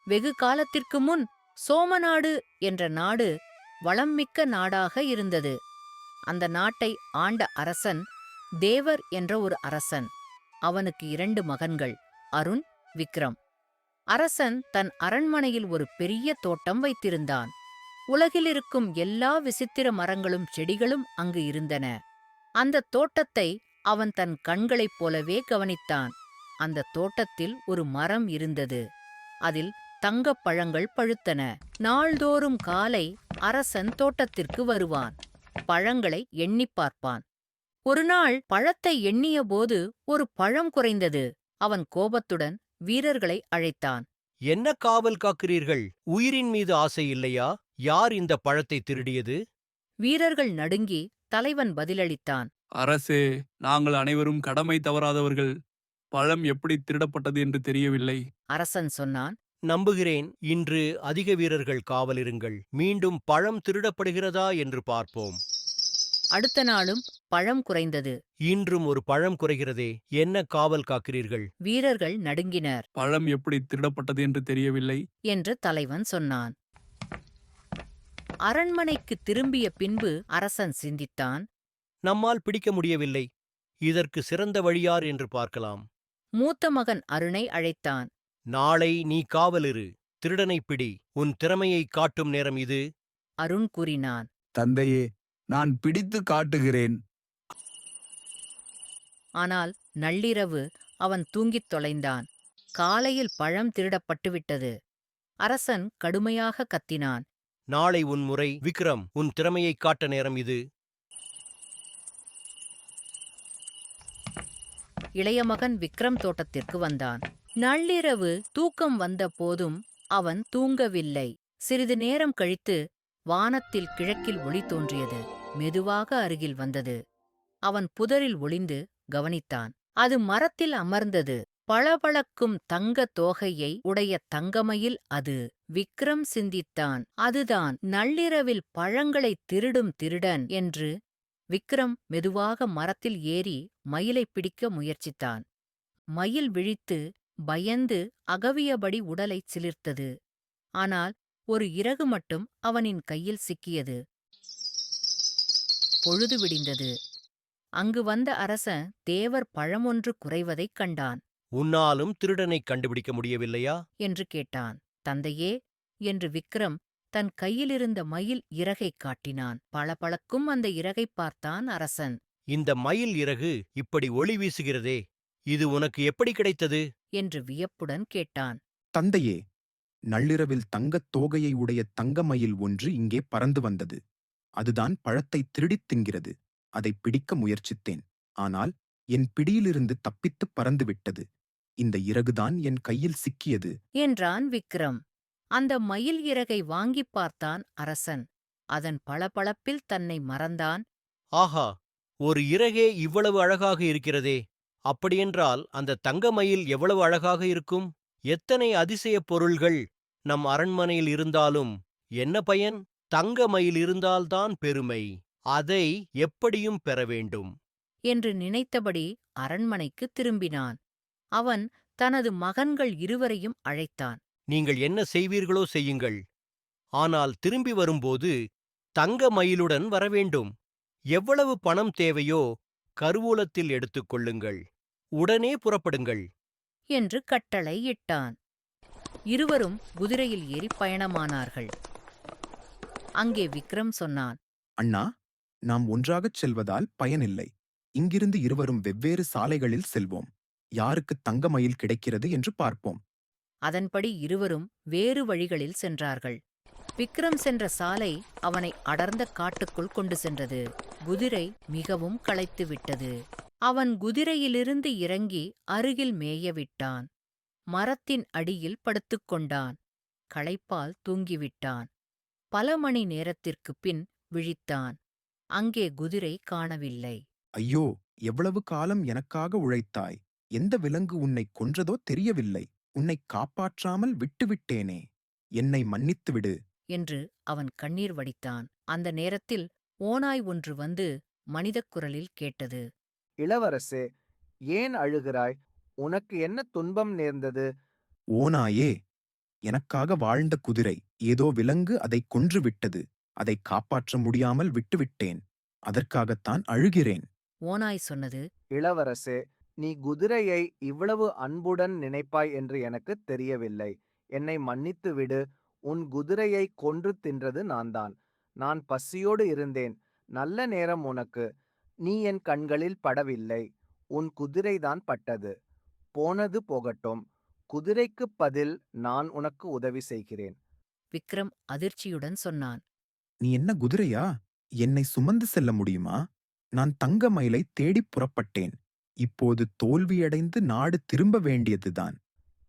வெகு காலத்திற்கு முன் சோமநாடு என்ற நாடு வளம்மிக்க நாடாக இருந்தது. அந்த நாட்டை ஆண்ட அரசன் தேவர் என்ற ஒரு அரசன். அவனுக்கு 2 மகன்கள், அருண், விக்ரம். அரசன் தன் அரண்மனையில் ஒரு பெரிய தோட்டம் வைத்திருந்தான். உலகிலிருக்கும் எல்லா விசித்திர மரங்களும் செடிகளும் அங்கு இருந்தன. அந்த தோட்டத்தை அவன் தன் கண்களைப் போலவே கவனித்தான். அந்த தோட்டத்தில் ஒரு மரம் இருந்தது. அதில் தங்கப் பழங்கள் பழுத்தன. நாள்தோறும் காலை அரசன் தோட்டத்திற்கு வருவான். பழங்களை எண்ணிப் பார்ப்பான். ஒருநாள் பழத்தை எண்ணியபோது ஒரு பழம் குறைந்தது. அவன் கோபத்துடன் வீரர்களை அழைத்தான். என்ன காவல் காக்கிறீர்கள்? உயிரின் மீது ஆசை இல்லையா? யார் இந்த பழத்தை திருடியது? வீரர்கள் நடுங்கி தலைவன் பதிலளித்தான். அரசே, நாங்கள் அனைவரும் கடமை தவறாதவர்கள். பழம் எப்படி திருடப்பட்டது என்று தெரியவில்லை. அரசன் சொன்னான். நம்புகிறேன். இன்று அதிக வீரர்கள் காவலிருங்கள். மீண்டும் பழம் திருடப்படுகிறதா என்று பார்ப்போம். அடுத்த நாளும் பழம் குறைந்தது. இன்றும் ஒரு பழம் குறைகிறதே. என்ன காவல் காக்கிறீர்கள்? வீரர்கள் நடுங்கினர். பழம் எப்படி திருடப்பட்டது என்று தெரியவில்லை. என்று தலைவன் சொன்னான். அரண்மனைக்கு திரும்பிய பின்பு அரசன் சிந்தித்தான். நம்மால் பிடிக்க முடியவில்லை. இதற்கு சிறந்த வழியார் என்று பார்க்கலாம். மூத்த மகன் அருணை அழைத்தான். நாளை நீ காவலிரு. திருடனைப் பிடி. உன் திறமையை காட்டும் நேரம் இது. அருண் கூறினான். தந்தையே, நான் பிடித்து காட்டுகிறேன். ஆனால் நள்ளிரவு அவன் தூங்கித் தொலைந்தான். காலையில் பழம் திருடப்பட்டுவிட்டது. அரசன் கடுமையாக கத்தினான். நாளை உன் முறை. விக்ரம், உன் திறமையைக் காட்ட நேரம் இது. இளைய மகன் விக்ரம் தோட்டத்திற்கு வந்தான். நள்ளிரவு தூக்கம் வந்த போதும் அவன் தூங்கவில்லை. சிறிது நேரம் கழித்து வானத்தில் கிழக்கில் ஒளி தோன்றியது. மெதுவாக அருகில் வந்தது. அவன் புதரில் ஒளிந்து கவனித்தான். அது மரத்தில் அமர்ந்தது. பளபளக்கும் தங்க தோகையை உடைய தங்கமயில் அது. விக்ரம் சிந்தித்தான். அதுதான் நள்ளிரவில் பழங்களைத் திருடும் திருடன் என்று. விக்ரம் மெதுவாக மரத்தில் ஏறி மயிலைப் பிடிக்க முயற்சித்தான். மயில் விழித்து பயந்து அகவியபடி உடலைச் சிலிர்த்தது. ஆனால் ஒரு இறகு மட்டும் அவனின் கையில் சிக்கியது. பொழுது விடிந்தது. அங்கு வந்த அரசன் தேவர் பழமொன்று குறைவதைக் கண்டான். உன்னாலும் திருடனைக் கண்டுபிடிக்க முடியவில்லையா? என்று கேட்டான். தந்தையே, என்று விக்ரம் தன் கையிலிருந்த மயில் இறகைக் காட்டினான். பளபளக்கும் அந்த இறகைப் பார்த்தான் அரசன். இந்த மயில் இறகு இப்படி ஒளி வீசுகிறதே, இது உனக்கு எப்படி கிடைத்தது? என்று வியப்புடன் கேட்டான். தந்தையே, நள்ளிரவில் தங்கத் தோகையை உடைய தங்க மயில் ஒன்று இங்கே பறந்து வந்தது. அதுதான் பழத்தை திருடித் தின்கிறது. அதை பிடிக்க முயற்சித்தேன். ஆனால் என் பிடியிலிருந்து தப்பித்துப் பறந்துவிட்டது. இந்த இறகுதான் என் கையில் சிக்கியது என்றான் விக்ரம். அந்த மயில் இறகை வாங்கிப் பார்த்தான் அரசன். அதன் பளபளப்பில் தன்னை மறந்தான். ஆஹா, ஒரு இறகே இவ்வளவு அழகாக இருக்கிறதே. அப்படியென்றால் அந்த தங்க மயில் எவ்வளவு அழகாக இருக்கும்? எத்தனை அதிசயப் பொருள்கள் நம் அரண்மனையில் இருந்தாலும் என்ன பயன்? தங்க மயில் இருந்தால்தான் பெருமை. அதை எப்படியும் பெற வேண்டும். என்று நினைத்தபடி அரண்மனைக்குத் திரும்பினான். அவன் தனது மகன்கள் இருவரையும் அழைத்தான். நீங்கள் என்ன செய்வீர்களோ செய்யுங்கள். ஆனால் திரும்பி வரும்போது தங்க மயிலுடன் வரவேண்டும். எவ்வளவு பணம் தேவையோ கருவூலத்தில் எடுத்துக் கொள்ளுங்கள். உடனே புறப்படுங்கள். என்று கட்டளை இட்டான். இருவரும் குதிரையில் ஏறி பயணமானார்கள். அங்கே விக்ரம் சொன்னான். அண்ணா, நாம் ஒன்றாகச் செல்வதால் பயனில்லை. இங்கிருந்து இருவரும் வெவ்வேறு சாலைகளில் செல்வோம். யாருக்கு தங்க மயில் கிடைக்கிறது என்று பார்ப்போம். அதன்படி இருவரும் வேறு வழிகளில் சென்றார்கள். விக்ரம் சென்ற சாலை அவனை அடர்ந்த காட்டுக்குள் கொண்டு சென்றது. குதிரை மிகவும் களைத்துவிட்டது. அவன் குதிரையிலிருந்து இறங்கி அருகில் மேயவிட்டான். மரத்தின் அடியில் படுத்துக்கொண்டான். களைப்பால் தூங்கிவிட்டான். பல மணி நேரத்திற்குப் பின் விழித்தான். அங்கே குதிரை காணவில்லை. ஐயோ, எவ்வளவு காலம் எனக்காக உழைத்தாய்! எந்த விலங்கு உன்னைக் கொன்றதோ தெரியவில்லை. உன்னைக் காப்பாற்றாமல் விட்டுவிட்டேனே. என்னை மன்னித்துவிடு என்று அவன் கண்ணீர் வடித்தான். அந்த நேரத்தில் ஓநாய் ஒன்று வந்து மனிதக் குரலில் கேட்டது. இளவரசே, ஏன் அழுகிறாய்? உனக்கு என்ன துன்பம் நேர்ந்தது? ஓநாயே, எனக்காக வாழ்ந்த குதிரை ஏதோ விலங்கு அதைக் கொன்று விட்டது. அதை காப்பாற்ற முடியாமல் விட்டுவிட்டேன். அதற்காகத்தான் அழுகிறேன். ஓநாய் சொன்னது, இளவரசே, நீ குதிரையை இவ்வளவு அன்புடன் நினைப்பாய் என்று எனக்குத் தெரியவில்லை. என்னை மன்னித்து விடு. உன் குதிரையை கொன்று தின்றது நான்தான். நான் பசியோடு இருந்தேன். நல்ல நேரம் உனக்கு. நீ என் கண்களில் படவில்லை. உன் குதிரைதான் பட்டது. போனது போகட்டும். குதிரைக்குப் பதில் நான் உனக்கு உதவி செய்கிறேன். விக்ரம் அதிர்ச்சியுடன் சொன்னான். நீ என்ன குதிரையா? என்னை சுமந்து செல்ல முடியுமா? நான் தங்க மயிலை தேடிப் புறப்பட்டேன். இப்போது தோல்வியடைந்து நாடு திரும்ப வேண்டியதுதான்.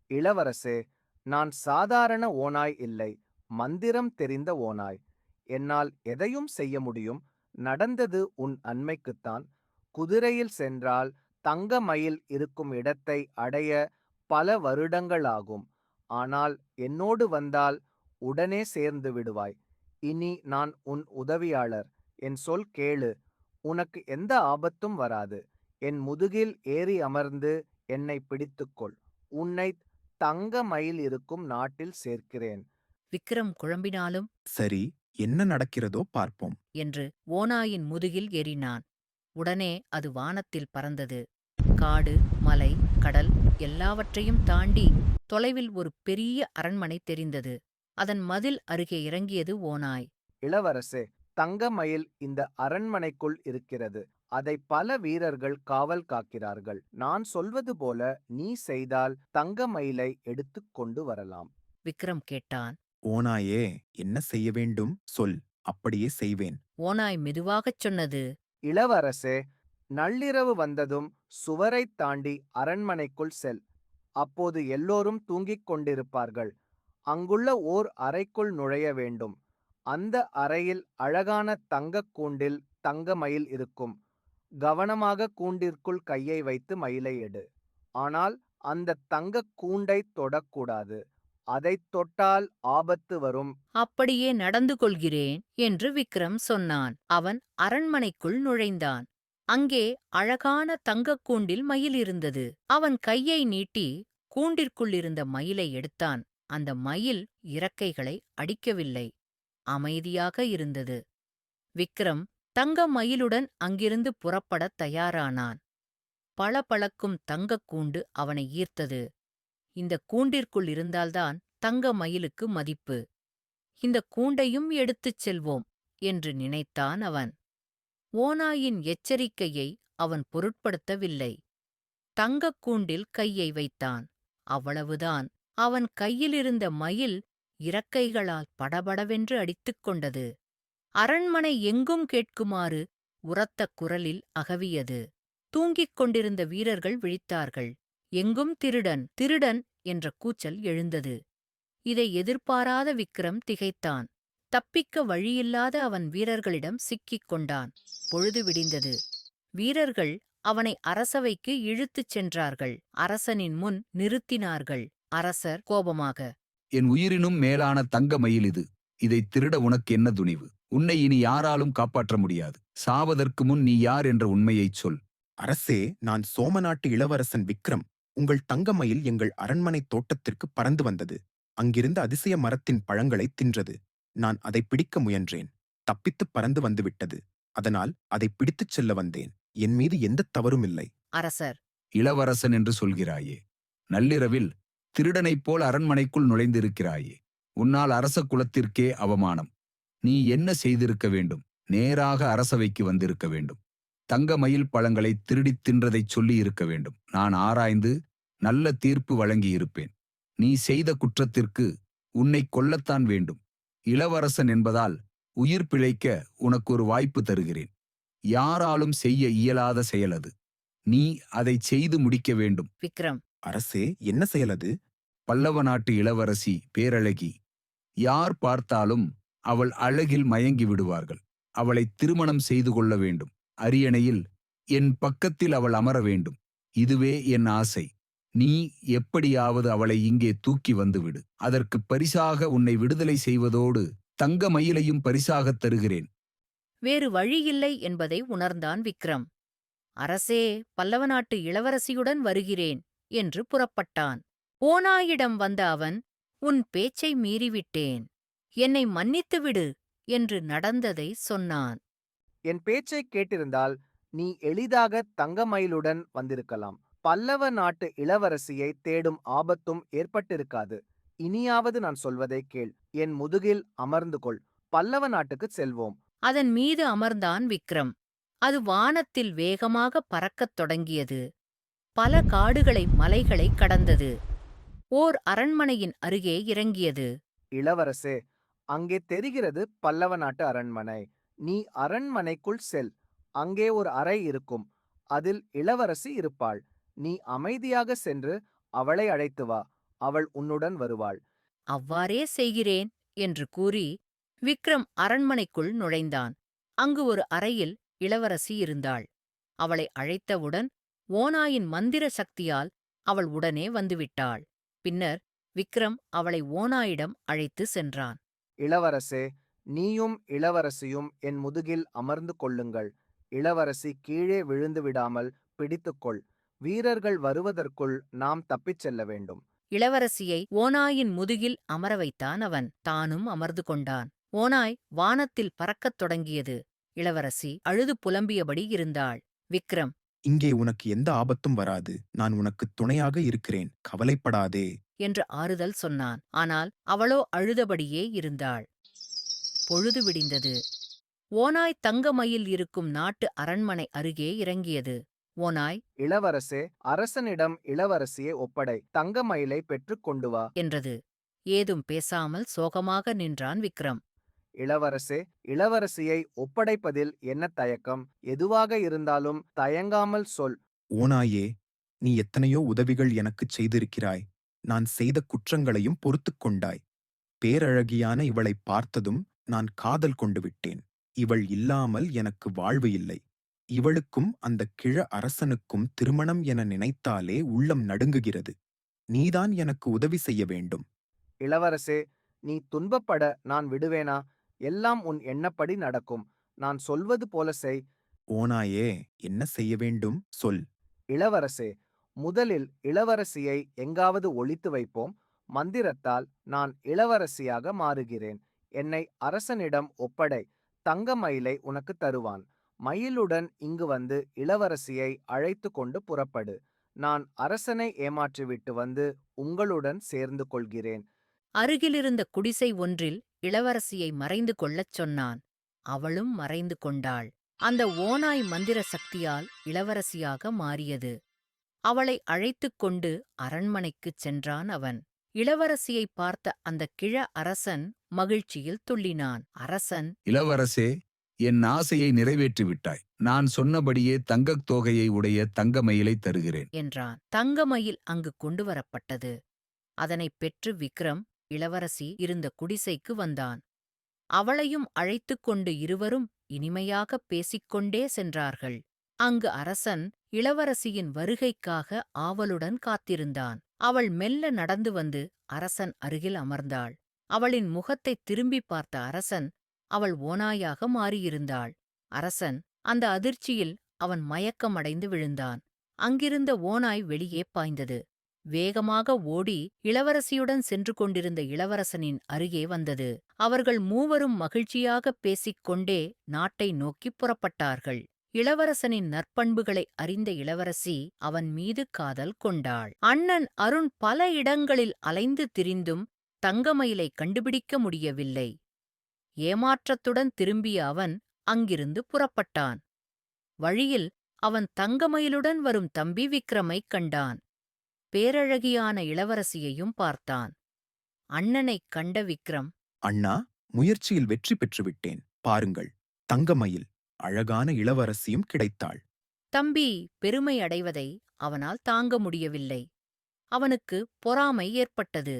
இளவரசே, நான் சாதாரண ஓநாய் இல்லை. மந்திரம் தெரிந்த ஓநாய். என்னால் எதையும் செய்ய முடியும். நடந்தது உன் நன்மைக்குத்தான். குதிரையில் சென்றால் தங்க மயில் இருக்கும் இடத்தை அடைய பல வருடங்களாகும். ஆனால் என்னோடு வந்தால் உடனே சேர்ந்து விடுவாய். இனி நான் உன் உதவியாளர். என் சொல் கேளு. உனக்கு எந்த ஆபத்தும் வராது. என் முதுகில் ஏறி அமர்ந்து என்னை பிடித்துக்கொள். உன்னை தங்க மயில் இருக்கும் நாட்டில் சேர்க்கிறேன். விக்ரம் குழம்பினாலும் சரி, என்ன நடக்கிறதோ பார்ப்போம். என்று ஓநாயின் முதுகில் ஏறினான். உடனே அது வானத்தில் பறந்தது. காடு, மலை, கடல் எல்லாவற்றையும் தாண்டி தொலைவில் ஒரு பெரிய அரண்மனை தெரிந்தது. அதன் மதில் அருகே இறங்கியது ஓநாய். இளவரசே, தங்க மயில் இந்த அரண்மனைக்குள் இருக்கிறது. அதை பல வீரர்கள் காவல் காக்கிறார்கள். நான் சொல்வது போல நீ செய்தால் தங்க மயிலை எடுத்துக் கொண்டு வரலாம். விக்ரம் கேட்டான். ஓநாயே, என்ன செய்ய வேண்டும் சொல், அப்படியே செய்வேன். ஓநாய் மெதுவாகச் சொன்னது. இளவரசே, நள்ளிரவு வந்ததும் சுவரைத் தாண்டி அரண்மனைக்குள் செல். அப்போது எல்லோரும் தூங்கிக் கொண்டிருப்பார்கள். அங்குள்ள ஓர் அறைக்குள் நுழைய வேண்டும். அந்த அறையில் அழகான தங்கக் கூண்டில் தங்க மயில் இருக்கும். கவனமாக கூண்டிற்குள் கையை வைத்து மயிலை எடு. ஆனால் அந்த தங்கக் கூண்டைத் தொடக்கூடாது. அதைத் தொட்டால் ஆபத்து வரும். அப்படியே நடந்து கொள்கிறேன் என்று விக்ரம் சொன்னான். அவன் அரண்மனைக்குள் நுழைந்தான். அங்கே அழகான தங்கக் கூண்டில் மயில் இருந்தது. அவன் கையை நீட்டி கூண்டிற்குள் இருந்த மயிலை எடுத்தான். அந்த மயில் இறக்கைகளை அடிக்கவில்லை. அமைதியாக இருந்தது. விக்ரம் தங்க மயிலுடன் அங்கிருந்து புறப்படத் தயாரானான். பளபளக்கும் தங்கக் கூண்டு அவனை ஈர்த்தது. இந்த கூண்டிற்குள் இருந்தால்தான் தங்க மயிலுக்கு மதிப்பு. இந்த கூண்டையும் எடுத்துச் செல்வோம் என்று நினைத்தான் அவன். ஓநாயின் எச்சரிக்கையை அவன் பொருட்படுத்தவில்லை. தங்கக் கூண்டில் கையை வைத்தான். அவ்வளவுதான். அவன் கையிலிருந்த மயில் இறக்கைகளால் படபடவென்று அடித்துக் கொண்டது. அரண்மனை எங்கும் கேட்குமாறு உரத்த குரலில் அகவியது. தூங்கிக் கொண்டிருந்த வீரர்கள் விழித்தார்கள். எங்கும் திருடன், திருடன் என்ற கூச்சல் எழுந்தது. இதை எதிர்பாராத விக்ரம் திகைத்தான். தப்பிக்க வழியில்லாத அவன் வீரர்களிடம் சிக்கிக் கொண்டான். பொழுது விடிந்தது. வீரர்கள் அவனை அரசவைக்கு இழுத்துச் சென்றார்கள். அரசனின் முன் நிறுத்தினார்கள். அரசர் கோபமாக, என் உயிரினும் மேலான தங்க மயில் இது. இதைத் திருட உனக்கு என்ன துணிவு? உன்னை இனி யாராலும் காப்பாற்ற முடியாது. சாவதற்கு முன் நீ யார் என்ற உண்மையைச் சொல். அரசே, நான் சோமநாட்டு இளவரசன் விக்ரம். உங்கள் தங்க மயில் எங்கள் அரண்மனை தோட்டத்திற்கு பறந்து வந்தது. அங்கிருந்த அதிசய மரத்தின் பழங்களைத் தின்றது. நான் அதை பிடிக்க முயன்றேன். தப்பித்துப் பறந்து வந்துவிட்டது. அதனால் அதை பிடித்துச் செல்ல வந்தேன். என் மீது எந்தத் தவறும் இல்லை. அரசர், இளவரசன் என்று சொல்கிறாயே. நள்ளிரவில் திருடனைப் போல் அரண்மனைக்குள் நுழைந்திருக்கிறாயே. உன்னால் அரச குலத்திற்கே அவமானம். நீ என்ன செய்திருக்க வேண்டும்? நேராக அரசவைக்கு வந்திருக்க வேண்டும். தங்க மயில் பழங்களை திருடித் தின்றதைச் சொல்லி இருக்க வேண்டும். நான் ஆராய்ந்து நல்ல தீர்ப்பு வழங்கியிருப்பேன். நீ செய்த குற்றத்திற்கு உன்னைக் கொல்லத்தான் வேண்டும். இளவரசன் என்பதால் உயிர் பிழைக்க உனக்கு ஒரு வாய்ப்பு தருகிறேன். யாராலும் செய்ய இயலாத செயல் அது. நீ அதைச் செய்து முடிக்க வேண்டும். விக்ரம், அரசே, என்ன செயலது? பல்லவ நாட்டு இளவரசி பேரழகி. யார் பார்த்தாலும் அவள் அழகில் மயங்கி விடுவார்கள். அவளை திருமணம் செய்து கொள்ள வேண்டும். அரியணையில் என் பக்கத்தில் அவள் அமர வேண்டும். இதுவே என் ஆசை. நீ எப்படியாவது அவளை இங்கே தூக்கி வந்துவிடு. அதற்கு பரிசாக உன்னை விடுதலை செய்வதோடு தங்க மயிலையும் பரிசாகத் தருகிறேன். வேறு வழியில்லை என்பதை உணர்ந்தான் விக்ரம். அரசே, பல்லவ நாட்டு இளவரசியுடன் வருகிறேன் என்று புறப்பட்டான். ஓநாயிடம் வந்த அவன், உன் பேச்சை மீறிவிட்டேன், என்னை மன்னித்துவிடு என்று நடந்ததை சொன்னான். என் பேச்சைக் கேட்டிருந்தால் நீ எளிதாக தங்கமயிலுடன் வந்திருக்கலாம். பல்லவ நாட்டு இளவரசியை தேடும் ஆபத்தும் ஏற்பட்டிருக்காது. இனியாவது நான் சொல்வதை கேள். என் முதுகில் அமர்ந்து கொள். பல்லவ நாட்டுக்குச் செல்வோம். அதன் மீது அமர்ந்தான் விக்ரம். அது வானத்தில் வேகமாக பறக்கத் தொடங்கியது. பல காடுகளை மலைகளை கடந்தது. ஓர் அரண்மனையின் அருகே இறங்கியது. இளவரசே, அங்கே தெரிகிறது பல்லவ நாட்டு அரண்மனை. நீ அரண்மனைக்குள் செல். அங்கே ஒரு அறை இருக்கும். அதில் இளவரசி இருப்பாள். நீ அமைதியாக சென்று அவளை அழைத்து வா. அவள் உன்னுடன் வருவாள். அவ்வாறே செய்கிறேன் என்று கூறி விக்ரம் அரண்மனைக்குள் நுழைந்தான். அங்கு ஒரு அறையில் இளவரசி இருந்தாள். அவளை அழைத்தவுடன் ஓநாயின் மந்திர சக்தியால் அவள் உடனே வந்துவிட்டாள். பின்னர் விக்ரம் அவளை ஓநாயிடம் அழைத்து சென்றான். இளவரசே, நீயும் இளவரசியும் என் முதுகில் அமர்ந்து கொள்ளுங்கள். இளவரசி கீழே விழுந்து விடாமல் பிடித்துக்கொள். வீரர்கள் வருவதற்குள் நாம் தப்பிச் செல்ல வேண்டும். இளவரசியை ஓநாயின் முதுகில் அமர வைத்தான் அவன். தானும் அமர்ந்து கொண்டான். ஓநாய் வானத்தில் பறக்கத் தொடங்கியது. இளவரசி அழுது புலம்பியபடி இருந்தாள். விக்ரம், இங்கே உனக்கு எந்த ஆபத்தும் வராது. நான் உனக்கு துணையாக இருக்கிறேன். கவலைப்படாதே என்று ஆறுதல் சொன்னான். ஆனால் அவளோ அழுதபடியே இருந்தாள். பொழுது விடிந்தது. ஓநாய் தங்கமயில் இருக்கும் நாட்டு அரண்மனை அருகே இறங்கியது. ஓநாய் இளவரசே, அரசனிடம் இளவரசியை ஒப்படை. தங்கமயிலை பெற்றுக் கொண்டு வா என்றது. ஏதும் பேசாமல் சோகமாக நின்றான் விக்ரம். இளவரசே, இளவரசியை ஒப்படைப்பதில் என்ன தயக்கம்? எதுவாக இருந்தாலும் தயங்காமல் சொல். ஓநாயே, நீ எத்தனையோ உதவிகள் எனக்குச் செய்திருக்கிறாய். நான் செய்த குற்றங்களையும் பொறுத்துக் கொண்டாய். பேரழகியான இவளைப் பார்த்ததும் நான் காதல் கொண்டு விட்டேன். இவள் இல்லாமல் எனக்கு வாழ்வு இல்லை. இவளுக்கும் அந்த கிழ அரசனுக்கும் திருமணம் என நினைத்தாலே உள்ளம் நடுங்குகிறது. நீதான் எனக்கு உதவி செய்ய வேண்டும். இளவரசே, நீ துன்பப்பட நான் விடுவேனா? எல்லாம் உன் எண்ணப்படி நடக்கும். நான் சொல்வது போல செய். ஓநாயே, என்ன செய்ய வேண்டும் சொல். இளவரசே, முதலில் இளவரசியை எங்காவது ஒளித்து வைப்போம். மந்திரத்தால் நான் இளவரசியாக மாறுகிறேன். என்னை அரசனிடம் ஒப்படை. தங்க மயிலை உனக்கு தருவான். மயிலுடன் இங்கு வந்து இளவரசியை அழைத்து கொண்டு புறப்படு. நான் அரசனை ஏமாற்றிவிட்டு வந்து உங்களுடன் சேர்ந்து கொள்கிறேன். அருகிலிருந்த குடிசை ஒன்றில் இளவரசியை மறைந்து கொள்ளச் சொன்னான். அவளும் மறைந்து கொண்டாள். அந்த ஓநாய் மந்திர சக்தியால் இளவரசியாக மாறியது. அவளை அழைத்துக் கொண்டு அரண்மனைக்குச் சென்றான் அவன். இளவரசியைப் பார்த்த அந்த கிழ அரசன் மகிழ்ச்சியில் துள்ளினான். அரசன், இளவரசே, என் ஆசையை நிறைவேற்றி விட்டாய். நான் சொன்னபடியே தங்கத் தோகையை உடைய தங்கமயிலை தருகிறேன் என்றான். தங்கமயில் அங்கு கொண்டு வரப்பட்டது. அதனைப் பெற்று விக்ரம் இளவரசி இருந்த குடிசைக்கு வந்தான். அவளையும் அழைத்துக் கொண்டு இருவரும் இனிமையாகப் பேசிக்கொண்டே சென்றார்கள். அங்கு அரசன் இளவரசியின் வருகைக்காக ஆவலுடன் காத்திருந்தான். அவள் மெல்ல நடந்து வந்து அரசன் அருகில் அமர்ந்தாள். அவளின் முகத்தைத் திரும்பிப் பார்த்த அரசன் அவள் ஓநாயாக மாறியிருந்தாள். அரசன் அந்த அதிர்ச்சியில் அவன் மயக்கமடைந்து விழுந்தான். அங்கிருந்த ஓநாய் வெளியே பாய்ந்தது. வேகமாக ஓடி இளவரசியுடன் சென்று கொண்டிருந்த இளவரசனின் அருகே வந்தது. அவர்கள் மூவரும் மகிழ்ச்சியாகப் பேசிக் கொண்டே நாட்டை நோக்கிப் புறப்பட்டார்கள். இளவரசனின் நற்பண்புகளை அறிந்த இளவரசி அவன் மீது காதல் கொண்டாள். அண்ணன் அருண் பல இடங்களில் அலைந்து திரிந்தும் தங்கமயிலை கண்டுபிடிக்க முடியவில்லை. ஏமாற்றத்துடன் திரும்பிய அவன் அங்கிருந்து புறப்பட்டான். வழியில் அவன் தங்கமயிலுடன் வரும் தம்பி விக்ரமைக் கண்டான். பேரழகியான இளவரசியையும் பார்த்தான். அண்ணனைக் கண்ட விக்ரம், அண்ணா, முயற்சியில் வெற்றி பெற்றுவிட்டேன். பாருங்கள், தங்கமயில், அழகான இளவரசியும் கிடைத்தாள். தம்பி பெருமை அடைவதை அவனால் தாங்க முடியவில்லை. அவனுக்கு பொறாமை ஏற்பட்டது.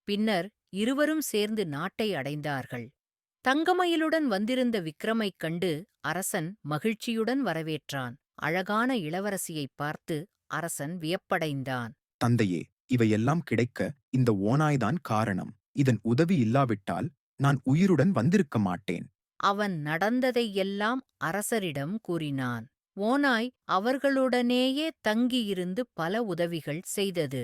பின்னர் இருவரும் சேர்ந்து நாட்டை அடைந்தார்கள். தங்கமயிலுடன் வந்திருந்த விக்ரமைக் கண்டு அரசன் மகிழ்ச்சியுடன் வரவேற்றான். அழகான இளவரசியைப் பார்த்து அரசன் வியப்படைந்தான். தந்தையே, இவையெல்லாம் கிடைக்க இந்த ஓநாய்தான் காரணம். இதன் உதவி இல்லாவிட்டால் நான் உயிருடன் வந்திருக்க மாட்டேன். அவன் நடந்ததையெல்லாம் அரசரிடம் கூறினான். ஓநாய் அவர்களுடனேயே தங்கியிருந்து பல உதவிகள் செய்தது.